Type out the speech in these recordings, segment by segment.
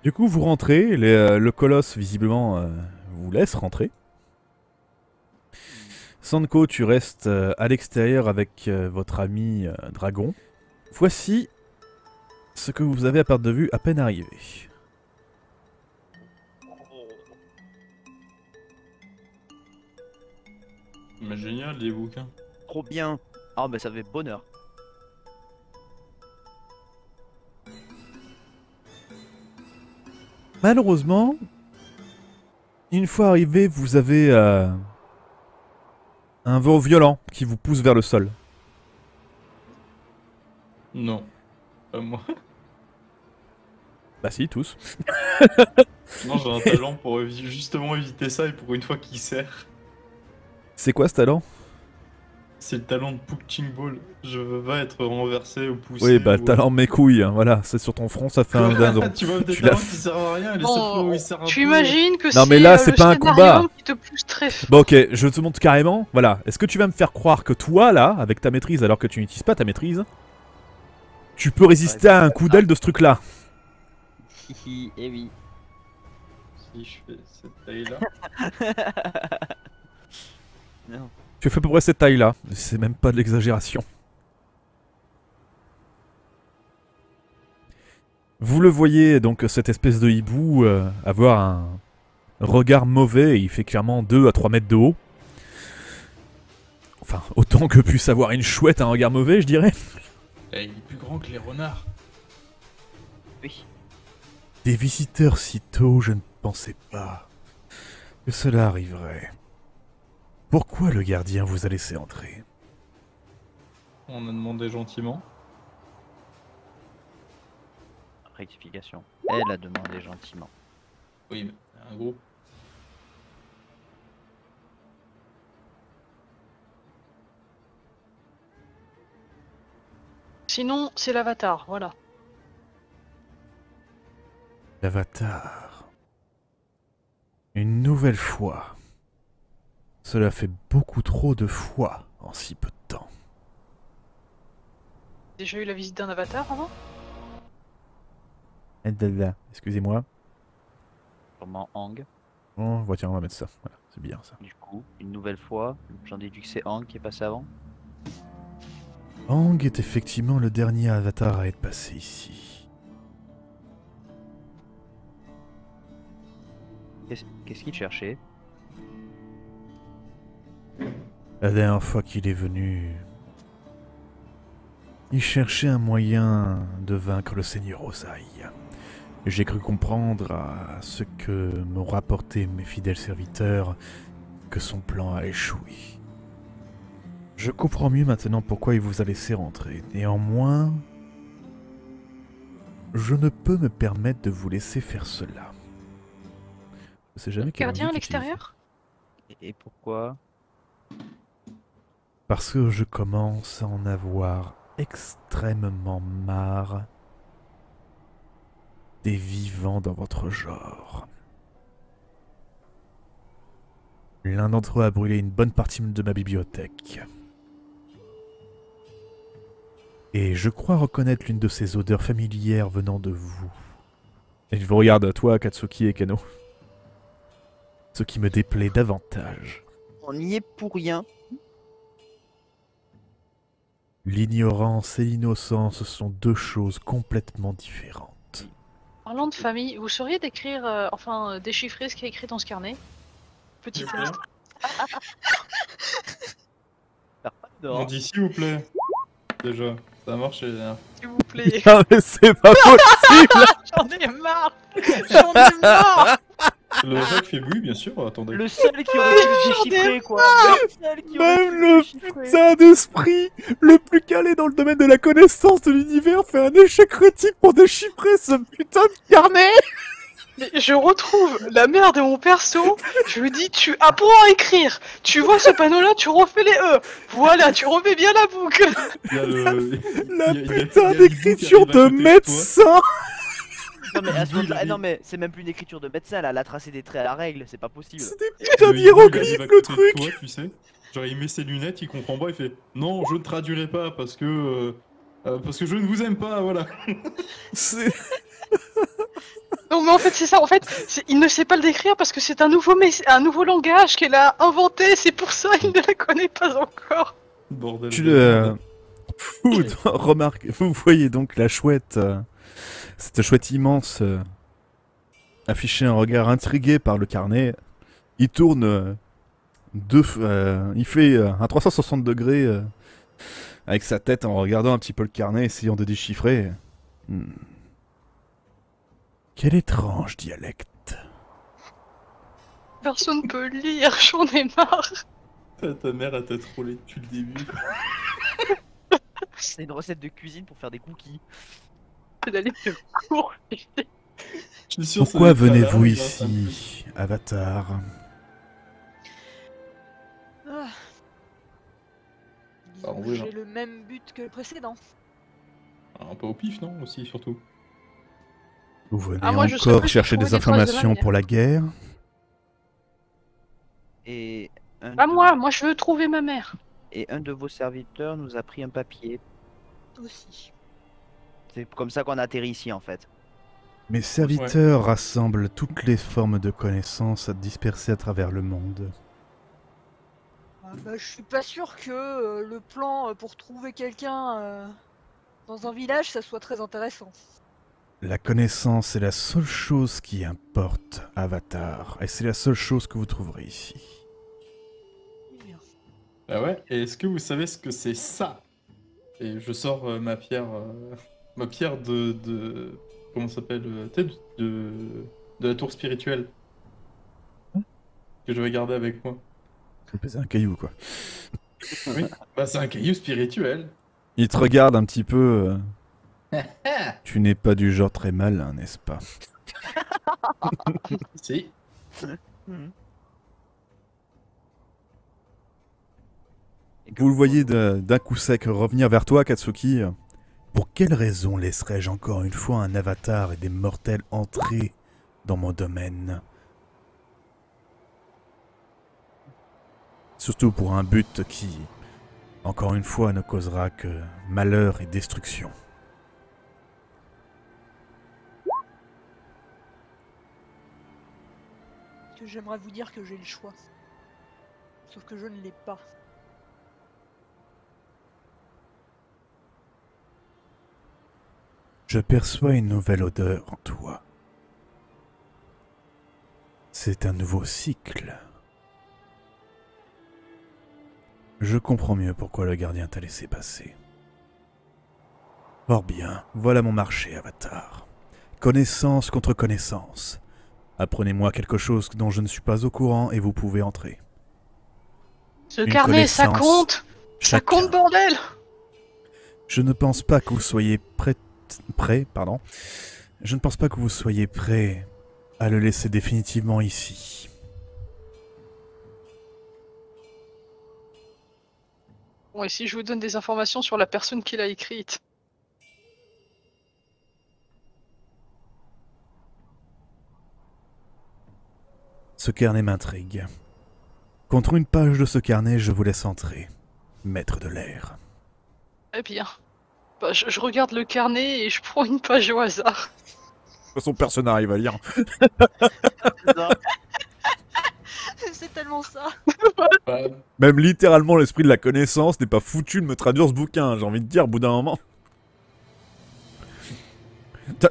Du coup, vous rentrez, le colosse, visiblement, vous laisse rentrer. Sanko, tu restes à l'extérieur avec votre ami Dragon. Voici ce que vous avez à perte de vue à peine arrivé. Mais génial, les bouquins. Trop bien. Ah bah ça fait bonheur. Malheureusement, une fois arrivé, vous avez un vent violent qui vous pousse vers le sol. Non, pas moi. Bah si, tous. Non, j'ai un talent pour justement éviter ça et pour une fois qu'il sert. C'est quoi ce talent? C'est le talent de Punching Ball. Je veux pas être renversé ou poussé. Oui, bah ou... le talent de mes couilles, hein, voilà, c'est sur ton front, ça fait un dindon. Tu vois des Tu l'as talents qui servent à rien, les seuls fois où ils servent un tu peu... imagines que Non, c'est mais là, c'est le pas un scénario combat. qui te pousse très fort. Bon ok, je te montre carrément, voilà. Est-ce que tu vas me faire croire que toi, là, avec ta maîtrise, alors que tu n'utilises pas ta maîtrise, tu peux résister à un coup d'aile de ce truc-là? Hihi, eh oui. Si je fais cette taille-là... Non. Tu fais à peu près cette taille-là, c'est même pas de l'exagération. Vous le voyez, donc, cette espèce de hibou avoir un regard mauvais, et il fait clairement 2 à 3 mètres de haut. Enfin, autant que puisse avoir une chouette un regard mauvais, je dirais. Eh, il est plus grand que les renards. Oui. Des visiteurs si tôt, je ne pensais pas que cela arriverait. Pourquoi le gardien vous a laissé entrer? On a demandé gentiment. Rectification. Elle a demandé gentiment. Oui, mais un groupe. Sinon, c'est l'avatar, voilà. L'avatar. Une nouvelle fois. Cela fait beaucoup trop de fois en si peu de temps. Déjà eu la visite d'un avatar avant? Excusez-moi. Sûrement Hang. Oh, tiens, on va mettre ça. Voilà, c'est bien ça. Du coup, une nouvelle fois, j'en déduis que c'est Hang qui est passé avant. Hang est effectivement le dernier avatar à être passé ici. Qu'est-ce qu'il cherchait? La dernière fois qu'il est venu, il cherchait un moyen de vaincre le Seigneur Ozai. J'ai cru comprendre à ce que m'ont rapporté mes fidèles serviteurs que son plan a échoué. Je comprends mieux maintenant pourquoi il vous a laissé rentrer. Néanmoins, je ne peux me permettre de vous laisser faire cela. Je sais jamais quel Gardien à indice utiliser. l'extérieur? Et pourquoi? Parce que je commence à en avoir extrêmement marre des vivants dans votre genre. L'un d'entre eux a brûlé une bonne partie de ma bibliothèque. Et je crois reconnaître l'une de ces odeurs familières venant de vous. Et je vous regarde à toi, Katsuki et Kano. Ce qui me déplaît davantage. On y est pour rien. L'ignorance et l'innocence sont deux choses complètement différentes. Parlant de famille, vous sauriez décrire, déchiffrer ce qui est écrit dans ce carnet? Petit S'il vous test. T'as pas de On dehors. dit s'il vous plaît. Déjà, ça a marché. Hein. S'il vous plaît. Ah mais c'est pas possible. J'en ai marre. J'en ai marre. Le rec fait oui, bien sûr, attendez. Le seul qui aurait pu le déchiffrer, quoi. Le seul qui aurait Même pu le déchiffrer. putain d'esprit le plus calé dans le domaine de la connaissance de l'univers fait un échec critique pour déchiffrer ce putain de carnet. Mais je retrouve la mère de mon perso. Je lui dis, tu apprends à écrire. Tu vois ce panneau-là, tu refais les E. Voilà, tu refais bien la boucle. Il y a le... La il y a- il y a- putain il y a d'écriture Lydie qui arrive à de côté médecin. Non mais à ce Lydie, moment-là, Lydie. non mais c'est même plus une écriture de médecin, là, elle a tracé des traits à la règle, c'est pas possible. C'est des toi. putains Le hibou, il arrive d'hiéroglyphes à le côté de truc. toi, tu sais. Genre il met ses lunettes, il comprend pas, il fait non, je ne traduirai pas parce que je ne vous aime pas, voilà. C'est... Non mais en fait c'est ça, en fait il ne sait pas le décrire parce que c'est un nouveau langage qu'elle a inventé, c'est pour ça il ne la connaît pas encore. Bordel. Tu de le... merde. Vous remarquez, vous voyez donc la chouette, cette chouette immense, afficher un regard intrigué par le carnet. Il tourne il fait un 360 degrés avec sa tête en regardant un petit peu le carnet, essayant de déchiffrer. Hmm. Quel étrange dialecte. Personne peut lire, j'en ai marre. Ta mère elle t'a trollé depuis le début. C'est une recette de cuisine pour faire des cookies. C'est d'aller de cours. Je suis sûr, ça Pourquoi doit être venez-vous là, grâce à un ici, Avatar? Ah. Ah, Disons en que vrai, j'ai là. le même but que le précédent. Un peu au pif, non? Aussi, surtout. Vous venez Ah, moi, je sais encore pas si chercher trouver des des traces de informations manière. pour la guerre? Et un, Pas de... moi je veux trouver ma mère. Et un de vos serviteurs nous a pris un papier. Aussi. C'est comme ça qu'on atterrit ici en fait. Mes serviteurs rassemblent toutes les formes de connaissances dispersées à travers le monde. Ah bah, je suis pas sûr que le plan pour trouver quelqu'un dans un village, ça soit très intéressant. La connaissance est la seule chose qui importe, Avatar, et c'est la seule chose que vous trouverez ici. Bien. Ah ouais? Et est-ce que vous savez ce que c'est ça? Et je sors ma pierre de comment ça s'appelle? Tu sais, de la tour spirituelle. Que je vais garder avec moi. C'est un caillou, quoi. Oui. Bah c'est un caillou spirituel. Il te regarde un petit peu. Tu n'es pas du genre très malin, n'est-ce pas? Si. Vous le voyez d'un coup sec revenir vers toi, Katsuki. Pour quelle raison laisserais-je encore une fois un avatar et des mortels entrer dans mon domaine? Surtout pour un but qui, encore une fois, ne causera que malheur et destruction. Que j'aimerais vous dire que j'ai le choix. Sauf que je ne l'ai pas. Je perçois une nouvelle odeur en toi. C'est un nouveau cycle. Je comprends mieux pourquoi le gardien t'a laissé passer. Fort bien, voilà mon marché, Avatar. Connaissance contre connaissance. Apprenez-moi quelque chose dont je ne suis pas au courant et vous pouvez entrer. Ce Une carnet, ça connaissance, compte. Ça chacun. compte, bordel. Je ne pense pas que vous soyez prêt, pardon. Je ne pense pas que vous soyez prêt à le laisser définitivement ici. Bon, et si je vous donne des informations sur la personne qui l'a écrite? Ce carnet m'intrigue. Contre une page de ce carnet, je vous laisse entrer, maître de l'air. Eh bien. Bah, je regarde le carnet et je prends une page au hasard. De toute façon, personne n'arrive à lire. C'est tellement ça. Bah, Même littéralement, l'esprit de la connaissance n'est pas foutu de me traduire ce bouquin, j'ai envie de dire, au bout d'un moment.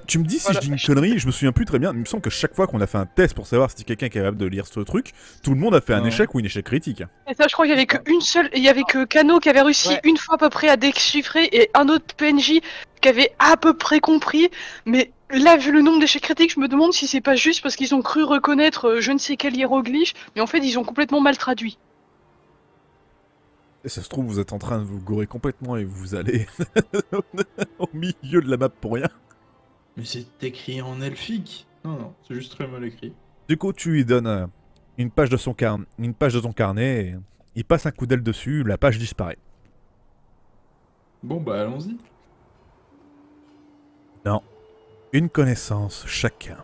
Tu me dis si Voilà. je dis une connerie, je me souviens plus très bien. Il me semble que chaque fois qu'on a fait un test pour savoir si quelqu'un est capable de lire ce truc, tout le monde a fait un Non. échec ou une échec critique. Et ça, je crois qu'il y avait qu'une seule. Il y avait que Kano qui avait réussi Ouais. une fois à peu près à déchiffrer et un autre PNJ qui avait à peu près compris. Mais là, vu le nombre d'échecs critiques, je me demande si c'est pas juste parce qu'ils ont cru reconnaître je ne sais quel hiéroglyphe, mais en fait, ils ont complètement mal traduit. Et ça se trouve, vous êtes en train de vous gourer complètement et vous allez au milieu de la map pour rien. mais c'est écrit en elfique. Non, c'est juste très mal écrit. Du coup, tu lui donnes une page de son carnet, et il passe un coup d'aile dessus, la page disparaît. Bon bah allons-y. Non. Une connaissance chacun.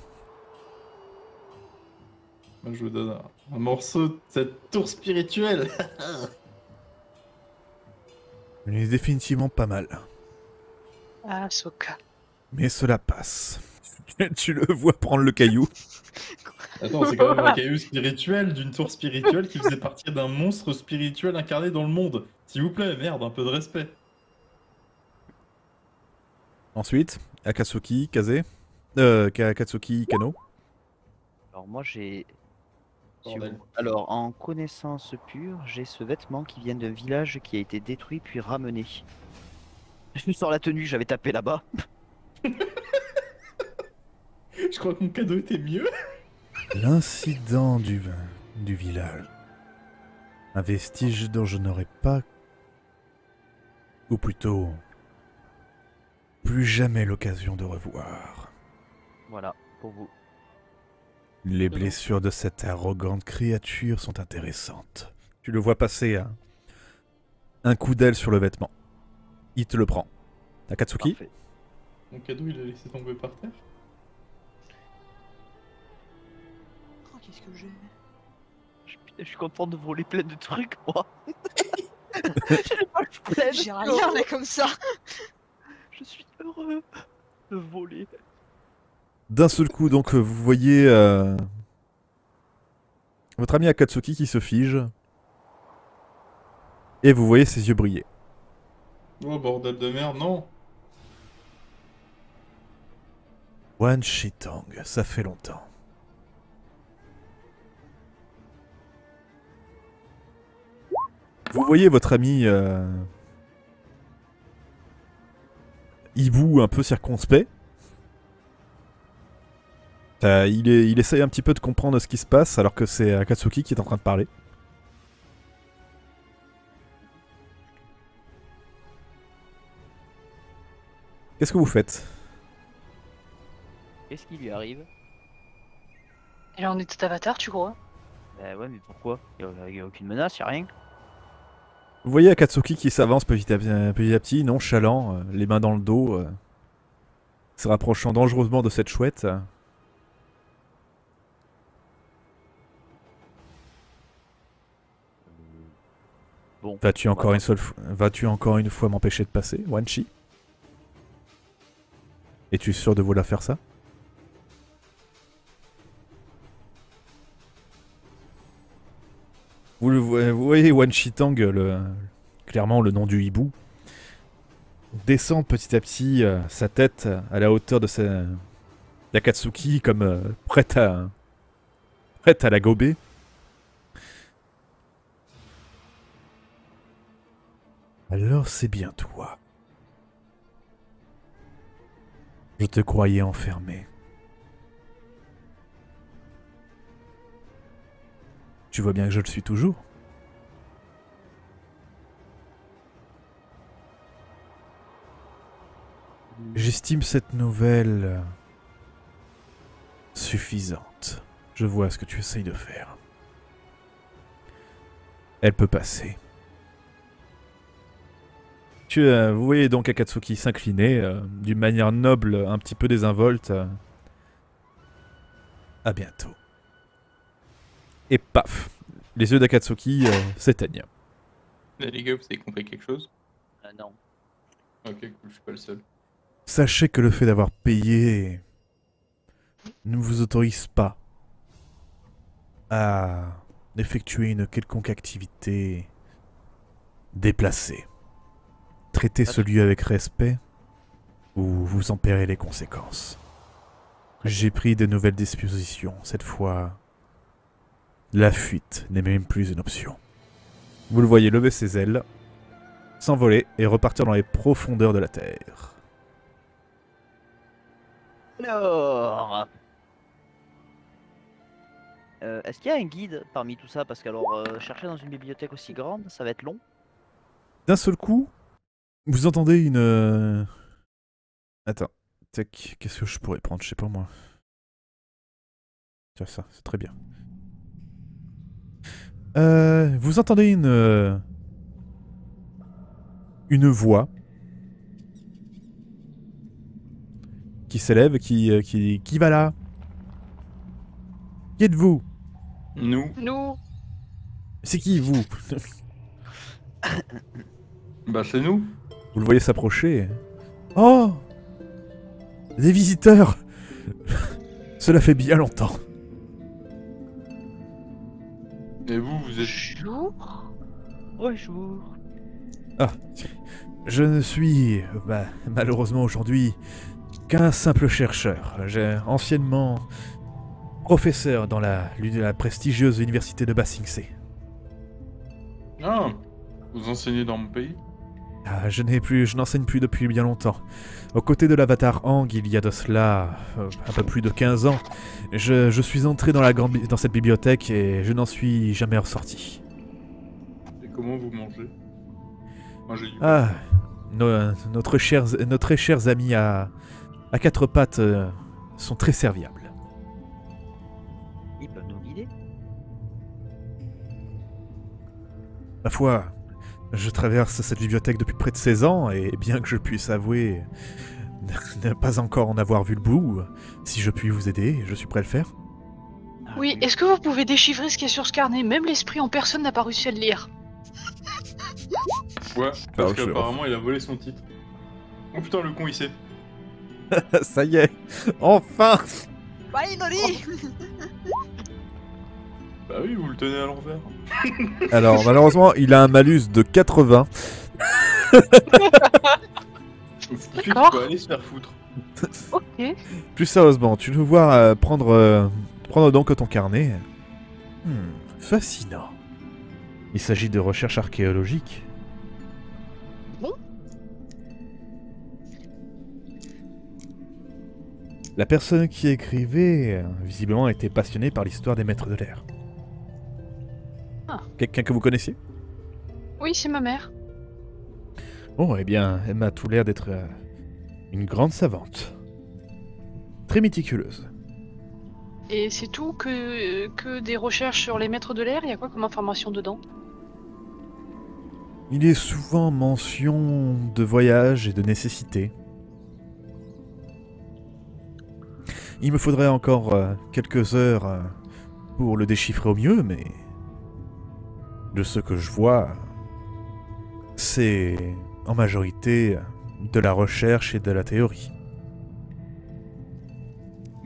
Moi je vous donne un morceau de cette tour spirituelle. Il est définitivement pas mal. Ah, Soka. Mais cela passe. Tu le vois prendre le caillou. Attends, c'est quand même un caillou spirituel d'une tour spirituelle qui faisait partie d'un monstre spirituel incarné dans le monde. S'il vous plaît, merde, un peu de respect. Ensuite, Akatsuki, Kaze. Akatsuki, Kano. Alors moi j'ai... Bordel. Alors en connaissance pure, j'ai ce vêtement qui vient d'un village qui a été détruit puis ramené. Je sors la tenue, j'avais tapé là-bas. Je crois que mon cadeau était mieux. L'incident du village. Un vestige dont je n'aurais pas... Ou plutôt... plus jamais l'occasion de revoir. Voilà, pour vous. Les blessures de cette arrogante créature sont intéressantes. Tu le vois passer un coup d'aile sur le vêtement. Il te le prend. Akatsuki. Parfait. Mon cadeau, il a laissé tomber par terre. Oh, qu'est-ce que j'ai? Je suis content de voler plein de trucs, moi. J'ai pas le plein. J'ai rien là comme ça. Je suis heureux de voler. D'un seul coup, donc, vous voyez votre ami Akatsuki qui se fige. Et vous voyez ses yeux briller. Oh, bordel de merde, non. Wan Shitong, ça fait longtemps. Vous voyez votre ami hibou un peu circonspect. Il essaye un petit peu de comprendre ce qui se passe alors que c'est Akatsuki qui est en train de parler. Qu'est-ce que vous faites? Qu'est-ce qui lui arrive? Il en est tout avatar, tu crois? Bah ouais, mais pourquoi? Y a aucune menace, y a rien. Vous voyez Akatsuki qui s'avance petit à petit, nonchalant, les mains dans le dos, se rapprochant dangereusement de cette chouette. Bon. Vas-tu encore une fois m'empêcher de passer, Wanshi? Es-tu sûr de vouloir faire ça? Vous voyez Wan Shitong, clairement le nom du hibou, descend petit à petit sa tête à la hauteur de d'Akatsuki comme prête à la gober. Alors c'est bien toi. Je te croyais enfermé. Tu vois bien que je le suis toujours. J'estime cette nouvelle suffisante. Je vois ce que tu essayes de faire. Elle peut passer. Vous voyez donc Akatsuki s'incliner d'une manière noble, un petit peu désinvolte. À bientôt. Et paf, les yeux d'Akatsuki s'éteignent. Les gars, vous avez compris quelque chose? Non. Ok, cool, je suis pas le seul. Sachez que le fait d'avoir payé ne vous autorise pas à effectuer une quelconque activité déplacée. Traitez ce lieu avec respect ou vous en paierez les conséquences. J'ai pris de nouvelles dispositions. Cette fois, la fuite n'est même plus une option. Vous le voyez lever ses ailes, s'envoler et repartir dans les profondeurs de la terre. Alors... est-ce qu'il y a un guide parmi tout ça? Parce que alors, chercher dans une bibliothèque aussi grande, ça va être long. D'un seul coup, vous entendez une... Attends, tac, qu'est-ce que je pourrais prendre? Je sais pas moi. Tiens, ça, c'est très bien. Vous entendez une voix qui s'élève, qui va là? Qui êtes-vous? Nous? Nous, C'est qui vous? Bah, c'est nous. Vous le voyez s'approcher. Oh! Des visiteurs! Cela fait bien longtemps. Et vous êtes... Bonjour. Bonjour. Ah, je ne suis, malheureusement aujourd'hui, qu'un simple chercheur. J'ai anciennement professeur dans la prestigieuse université de Ba Sing Se. Ah, vous enseignez dans mon pays? Ah, je n'enseigne plus depuis bien longtemps. Aux côtés de l'avatar Hang, il y a de cela un peu plus de 15 ans, je suis entré dans cette bibliothèque et je n'en suis jamais ressorti. Et comment vous mangez? Mangez du Ah, nos très chers amis à quatre pattes sont très serviables. Ils peuvent nous guider. Ma foi, je traverse cette bibliothèque depuis près de 16 ans et bien que je puisse avouer ne pas encore en avoir vu le bout, si je puis vous aider, je suis prêt à le faire. Ah, Oui, est-ce que vous pouvez déchiffrer ce qui est sur ce carnet? Même l'esprit en personne n'a pas réussi à le lire. Ouais, parce je- qu'apparemment il a volé son titre. Oh putain, le con il sait. Ça y est, enfin. Finally. Bah oui, vous le tenez à l'envers. Alors malheureusement, il a un malus de 80. Ce qui fait qu'il D'accord. peut aller se faire foutre. Ok. Plus sérieusement, tu nous vois prendre donc ton carnet. Fascinant. Il s'agit de recherches archéologiques. Bon. La personne qui écrivait, visiblement, était passionnée par l'histoire des maîtres de l'air. Ah. Quelqu'un que vous connaissiez? Oui, c'est ma mère. Oh, eh bien, elle m'a tout l'air d'être une grande savante. Très méticuleuse. Et c'est tout que des recherches sur les maîtres de l'air? Il y a quoi comme information dedans? Il est souvent mention de voyage et de nécessité. Il me faudrait encore quelques heures pour le déchiffrer au mieux, mais de ce que je vois, c'est en majorité de la recherche et de la théorie.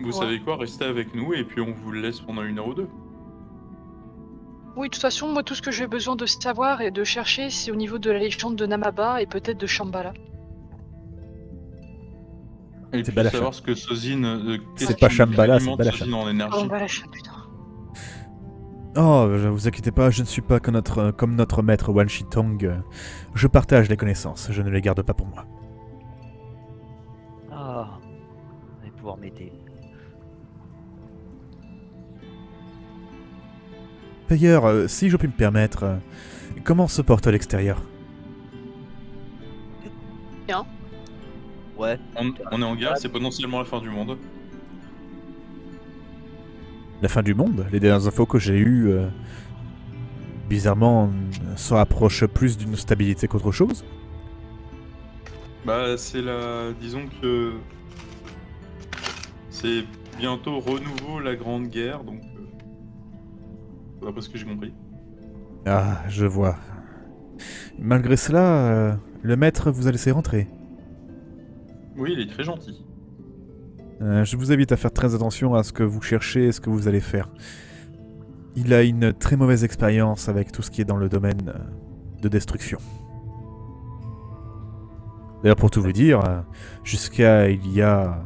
Vous Ouais. savez quoi, restez avec nous et puis on vous le laisse pendant 1 heure ou 2. Oui, de toute façon, moi, tout ce que j'ai besoin de savoir et de chercher, c'est au niveau de la légende de Namaba et peut-être de Shambhala. Et C'est puis Balachan. savoir ce que Sozine... C'est pas Shambhala, c'est Balachan. Sozine en Oh, énergie. Balachan, putain. Oh, ne vous inquiétez pas, je ne suis pas comme notre maître Wan Shitong. Je partage les connaissances, je ne les garde pas pour moi. Ah, vous allez pouvoir m'aider. D'ailleurs, si je puis me permettre, comment se porte à l'extérieur? Ouais. On est en guerre, c'est potentiellement la fin du monde. La fin du monde? Les dernières infos que j'ai eues, bizarrement, se rapprochent plus d'une stabilité qu'autre chose. Bah c'est la... disons que... C'est bientôt renouveau la grande guerre, donc... D'après ce que j'ai compris. Ah, je vois. Malgré cela, le maître vous a laissé rentrer. Oui, il est très gentil. Je vous invite à faire très attention à ce que vous cherchez et ce que vous allez faire. Il a une très mauvaise expérience avec tout ce qui est dans le domaine de destruction. D'ailleurs, pour tout vous dire, jusqu'à il y a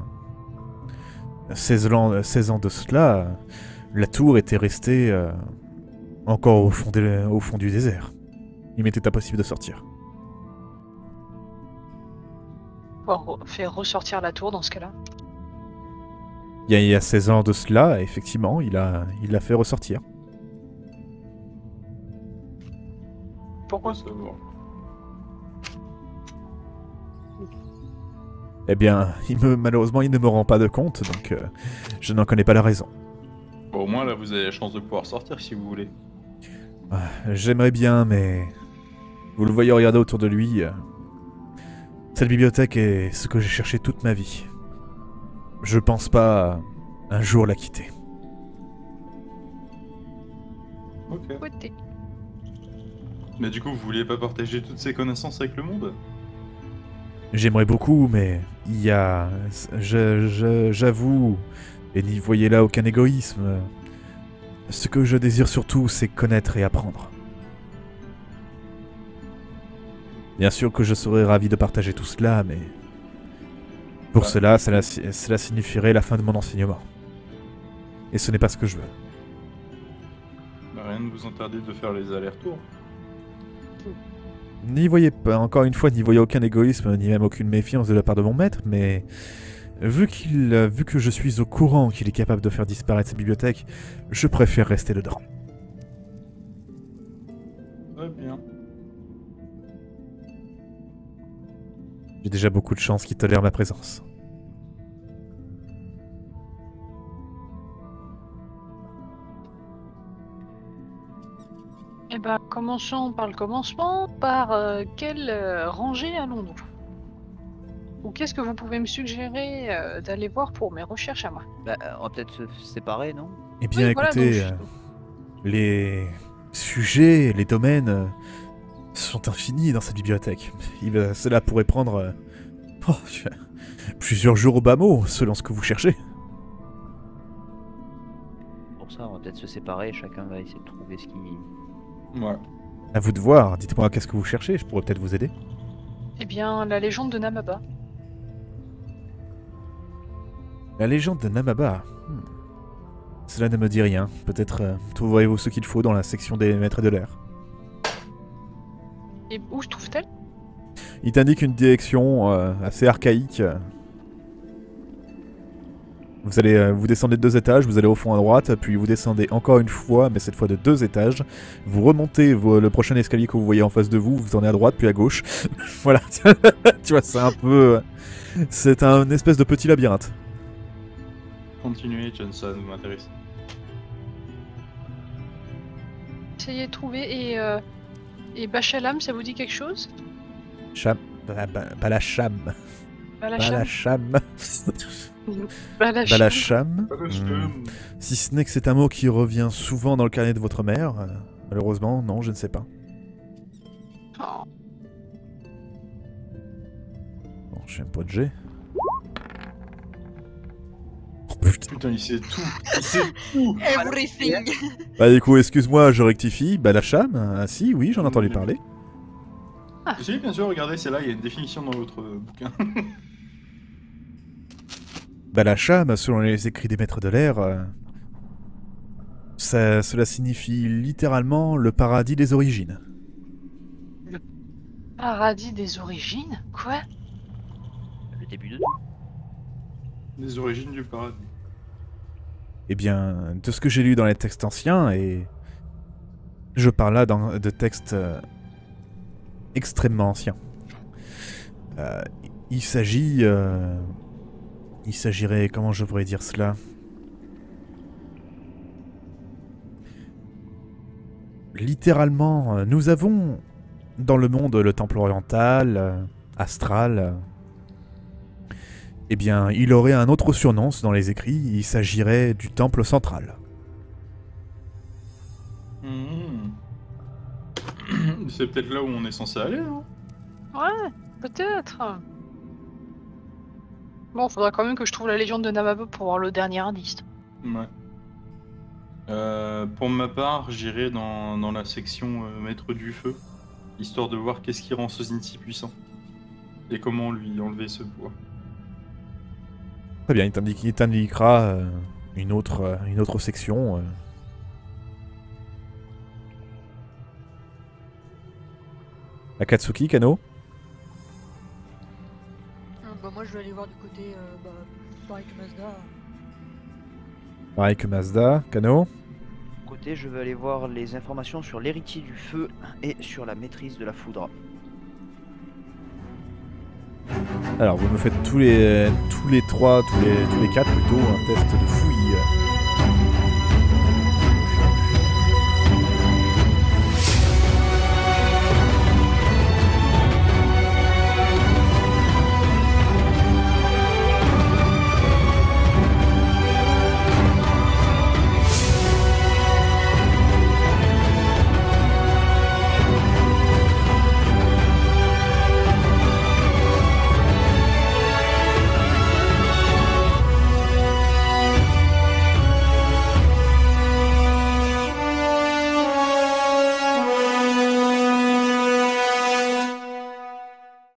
16 ans de cela, la tour était restée encore au fond du désert. Il m'était impossible de sortir. Faut faire ressortir la tour dans ce cas-là. Il y a 16 ans de cela, effectivement, il l'a fait ressortir. Pourquoi? Savoir. Eh bien, malheureusement, il ne me rend pas de compte, donc je n'en connais pas la raison. Bon, au moins là vous avez la chance de pouvoir sortir si vous voulez. J'aimerais bien, mais vous le voyez regarder autour de lui. Cette bibliothèque est ce que j'ai cherché toute ma vie. Je pense pas un jour la quitter. Ok. Côté. Mais du coup vous vouliez pas partager toutes ces connaissances avec le monde? J'aimerais beaucoup, mais il y a... J'avoue, et n'y voyez là aucun égoïsme. Ce que je désire surtout, c'est connaître et apprendre. Bien sûr que je serais ravi de partager tout cela, mais... Pour cela signifierait la fin de mon enseignement. Et ce n'est pas ce que je veux. Rien ne vous interdit de faire les allers-retours. N'y voyez pas, encore une fois, n'y voyez aucun égoïsme, ni même aucune méfiance de la part de mon maître, mais... Vu que je suis au courant qu'il est capable de faire disparaître cette bibliothèque, je préfère rester dedans. Très bien. J'ai déjà beaucoup de chance qui tolèrent ma présence. Eh ben, commençons par le commencement. Par quelle rangée allons-nous? Ou qu'est-ce que vous pouvez me suggérer d'aller voir pour mes recherches à moi? Bah, on va peut-être se séparer, non? Eh bien, Oui, voilà, écoutez, donc les sujets, les domaines sont infinis dans cette bibliothèque. Cela pourrait prendre plusieurs jours au bas mot, selon ce que vous cherchez. Pour ça, on va peut-être se séparer, chacun va essayer de trouver ce qui... Ouais. À vous de voir, dites-moi qu'est-ce que vous cherchez, je pourrais peut-être vous aider. Eh bien, la légende de Namaba. La légende de Namaba. Cela ne me dit rien. Peut-être trouverez-vous ce qu'il faut dans la section des maîtres de l'air. Et où se trouve-t-elle? Il t'indique une direction assez archaïque. Vous descendez de 2 étages, vous allez au fond à droite, puis vous descendez encore une fois, mais cette fois de 2 étages. Vous remontez le prochain escalier que vous voyez en face de vous, vous tournez à droite, puis à gauche. Voilà, tu vois, c'est un peu... C'est un espèce de petit labyrinthe. Continuez, Johnson, vous m'intéresse. Essayez de trouver et Bachalam, ça vous dit quelque chose? Cham... Balacham. Balacham. Balacham. Balacham. Si ce n'est que c'est un mot qui revient souvent dans le carnet de votre mère. Malheureusement, non, je ne sais pas. Oh. Bon, je suis un point de G. Putain, il sait tout. Il sait tout. Everything. Bah du coup, excuse-moi, je rectifie. Balacham. Ah si, oui, j'en ai entendu parler. Si, bien sûr, regardez, c'est là, il y a une définition dans votre bouquin. Balacham, selon les écrits des maîtres de l'air, cela signifie littéralement le paradis des origines. Le paradis des origines? Quoi? Le début de tout. Les origines du paradis. Eh bien, de ce que j'ai lu dans les textes anciens, et je parle là de textes extrêmement anciens, il s'agirait, comment je pourrais dire cela? Littéralement, nous avons dans le monde le temple oriental, astral. Eh bien, il aurait un autre surnom dans les écrits, il s'agirait du temple central. C'est peut-être là où on est censé aller, non? Ouais, peut-être. Bon, faudra quand même que je trouve la légende de Namaba pour voir le dernier indice. Ouais. Pour ma part, j'irai dans la section Maître du Feu, histoire de voir qu'est-ce qui rend Sozin si puissant. Et comment lui enlever ce poids. Très bien, il t'indiquera une autre section. Akatsuki, Kano? Bah moi je vais aller voir du côté pareil que Mazda. Pareil que Mazda, Kano? Côté, je veux aller voir les informations sur l'héritier du feu et sur la maîtrise de la foudre. Alors, vous me faites tous les 4 plutôt un test de fouille.